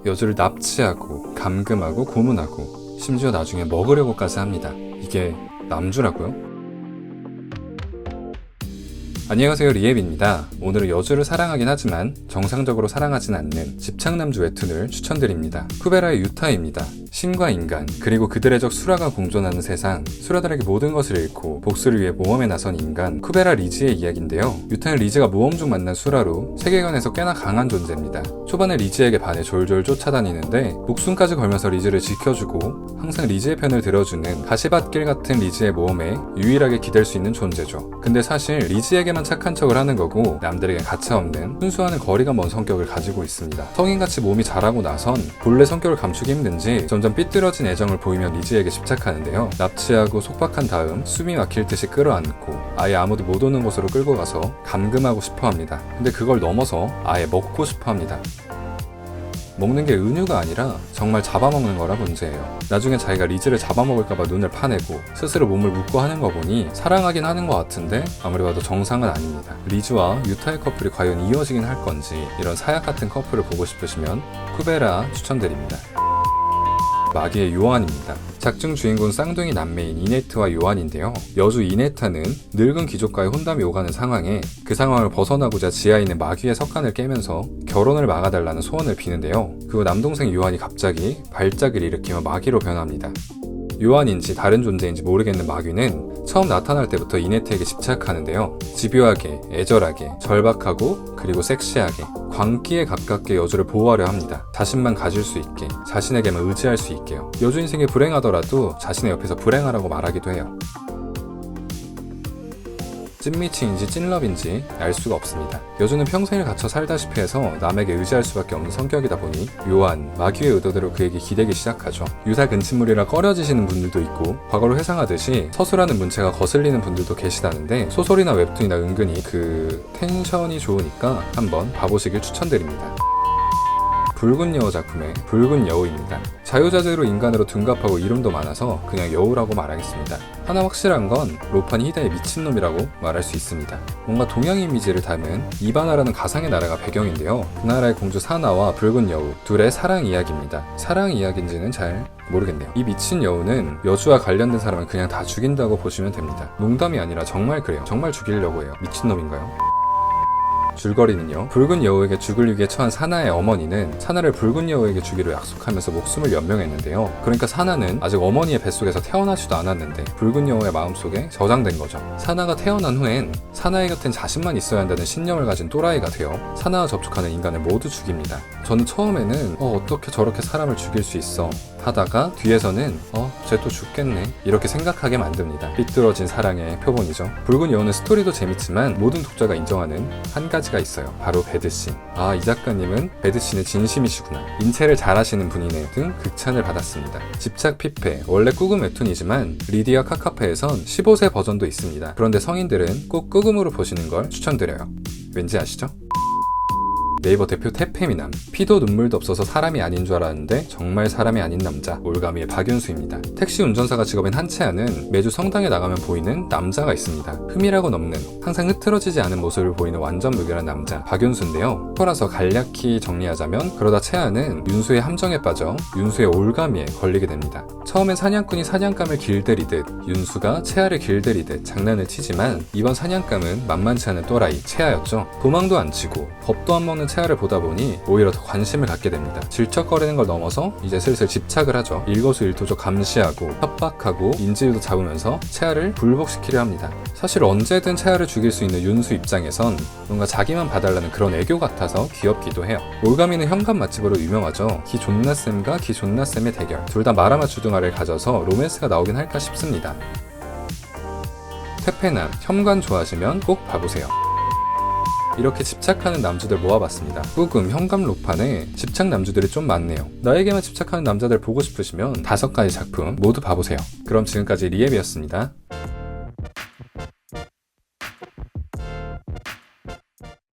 여주를 납치하고 감금하고 고문하고 심지어 나중에 먹으려고까지 합니다. 이게 남주라고요? 안녕하세요, 리앱입니다. 오늘은 여주를 사랑하긴 하지만 정상적으로 사랑하진 않는 집착남주 웹툰을 추천드립니다. 쿠베라의 유타입니다. 신과 인간, 그리고 그들의 적 수라가 공존하는 세상, 수라들에게 모든 것을 잃고 복수를 위해 모험에 나선 인간, 쿠베라 리즈의 이야기인데요. 유타는 리즈가 모험 중 만난 수라로 세계관에서 꽤나 강한 존재입니다. 초반에 리즈에게 반해 졸졸 쫓아다니는데 목숨까지 걸면서 리즈를 지켜주고 항상 리즈의 편을 들어주는 가시밭길 같은 리즈의 모험에 유일하게 기댈 수 있는 존재죠. 근데 사실 리즈에게만 착한 척을 하는 거고 남들에겐 가차없는 순수하는 거리가 먼 성격을 가지고 있습니다. 성인같이 몸이 자라고 나선 본래 성격을 감추기 힘든지 점점 삐뚤어진 애정을 보이며 리즈에게 집착하는데요. 납치하고 속박한 다음 숨이 막힐 듯이 끌어안고 아예 아무도 못 오는 곳으로 끌고 가서 감금하고 싶어합니다. 근데 그걸 넘어서 아예 먹고 싶어합니다. 먹는 게 은유가 아니라 정말 잡아먹는 거라 문제예요. 나중에 자기가 리즈를 잡아먹을까봐 눈을 파내고 스스로 몸을 묶고 하는 거 보니 사랑하긴 하는 것 같은데 아무리 봐도 정상은 아닙니다. 리즈와 유타의 커플이 과연 이어지긴 할 건지 이런 사약 같은 커플을 보고 싶으시면 쿠베라 추천드립니다. 마귀의 요한입니다. 작중 주인공 쌍둥이 남매인 이네트와 요한인데요. 여주 이네타는 늙은 귀족과의 혼담이 오가는 상황에 그 상황을 벗어나고자 지하에 있는 마귀의 석관을 깨면서 결혼을 막아달라는 소원을 비는데요. 그 후 남동생 요한이 갑자기 발작을 일으키며 마귀로 변합니다. 요한인지 다른 존재인지 모르겠는 마귀는 처음 나타날 때부터 이네트에게 집착하는데요. 집요하게, 애절하게, 절박하고 그리고 섹시하게 광기에 가깝게 여주를 보호하려 합니다. 자신만 가질 수 있게, 자신에게만 의지할 수 있게요. 여주 인생이 불행하더라도 자신의 옆에서 불행하라고 말하기도 해요. 찐미치인지 찐럽인지 알 수가 없습니다. 여주는 평생을 갇혀 살다시피 해서 남에게 의지할 수밖에 없는 성격이다 보니 요한, 마귀의 의도대로 그에게 기대기 시작하죠. 유사 근친물이라 꺼려지시는 분들도 있고 과거로 회상하듯이 서술하는 문체가 거슬리는 분들도 계시다는데 소설이나 웹툰이나 은근히 그 텐션이 좋으니까 한번 봐보시길 추천드립니다. 붉은 여우 작품의 붉은 여우입니다. 자유자재로 인간으로 둔갑하고 이름도 많아서 그냥 여우라고 말하겠습니다. 하나 확실한 건 로판이 히다의 미친놈이라고 말할 수 있습니다. 뭔가 동양 이미지를 담은 이바나라는 가상의 나라가 배경인데요. 그 나라의 공주 사나와 붉은 여우 둘의 사랑 이야기입니다. 사랑 이야기인지는 잘 모르겠네요. 이 미친 여우는 여주와 관련된 사람을 그냥 다 죽인다고 보시면 됩니다. 농담이 아니라 정말 그래요. 정말 죽이려고 해요. 미친놈인가요? 줄거리는요. 붉은 여우에게 죽을 위기에 처한 사나의 어머니는 사나를 붉은 여우에게 주기로 약속하면서 목숨을 연명했는데요. 그러니까 사나는 아직 어머니의 뱃속에서 태어나지도 않았는데 붉은 여우의 마음속에 저장된 거죠. 사나가 태어난 후엔 사나이 같은 자신만 있어야 한다는 신념을 가진 또라이가 되어 사나와 접촉하는 인간을 모두 죽입니다. 저는 처음에는 어떻게 저렇게 사람을 죽일 수 있어 하다가 뒤에서는 쟤 또 죽겠네 이렇게 생각하게 만듭니다. 삐뚤어진 사랑의 표본이죠. 붉은 여우는 스토리도 재밌지만 모든 독자가 인정하는 한 가지가 있어요. 바로 배드씬. 이 작가님은 배드씬의 진심이시구나. 인체를 잘하시는 분이네 등 극찬을 받았습니다. 집착 피페, 원래 꾸금 웹툰이지만 리디아 카카페에선 15세 버전도 있습니다. 그런데 성인들은 꼭 꾸금으로 보시는 걸 추천드려요. 왠지 아시죠? 네이버 대표 태페미남, 피도 눈물도 없어서 사람이 아닌 줄 알았는데 정말 사람이 아닌 남자, 올가미의 박윤수입니다. 택시 운전사가 직업인 한채아는 매주 성당에 나가면 보이는 남자가 있습니다. 흠이라고는 없는, 항상 흐트러지지 않은 모습을 보이는 완전 무결한 남자 박윤수인데요. 터라서 간략히 정리하자면 그러다 채아는 윤수의 함정에 빠져 윤수의 올가미에 걸리게 됩니다. 처음엔 사냥꾼이 사냥감을 길들이듯 윤수가 채아를 길들이듯 장난을 치지만 이번 사냥감은 만만치 않은 또라이 채아였죠. 도망도 안 치고 법도 안 먹는 채아를 보다 보니 오히려 더 관심을 갖게 됩니다. 질척거리는 걸 넘어서 이제 슬슬 집착을 하죠. 일거수일투족 감시하고 협박하고 인질도 잡으면서 채아를 굴복시키려 합니다. 사실 언제든 채아를 죽일 수 있는 윤수 입장에선 뭔가 자기만 봐달라는 그런 애교 같아서 귀엽기도 해요. 올가미는 현관 맛집으로 유명하죠. 기 존나쌤과 기 존나쌤의 대결, 둘 다 마라마 주둥아를 가져서 로맨스가 나오긴 할까 싶습니다. 퇴폐남, 현관 좋아하시면 꼭 봐보세요. 이렇게 집착하는 남주들 모아봤습니다. 꾸금, 현감 로판에 집착 남주들이 좀 많네요. 나에게만 집착하는 남자들 보고 싶으시면 5가지 작품 모두 봐보세요. 그럼 지금까지 리앱이었습니다.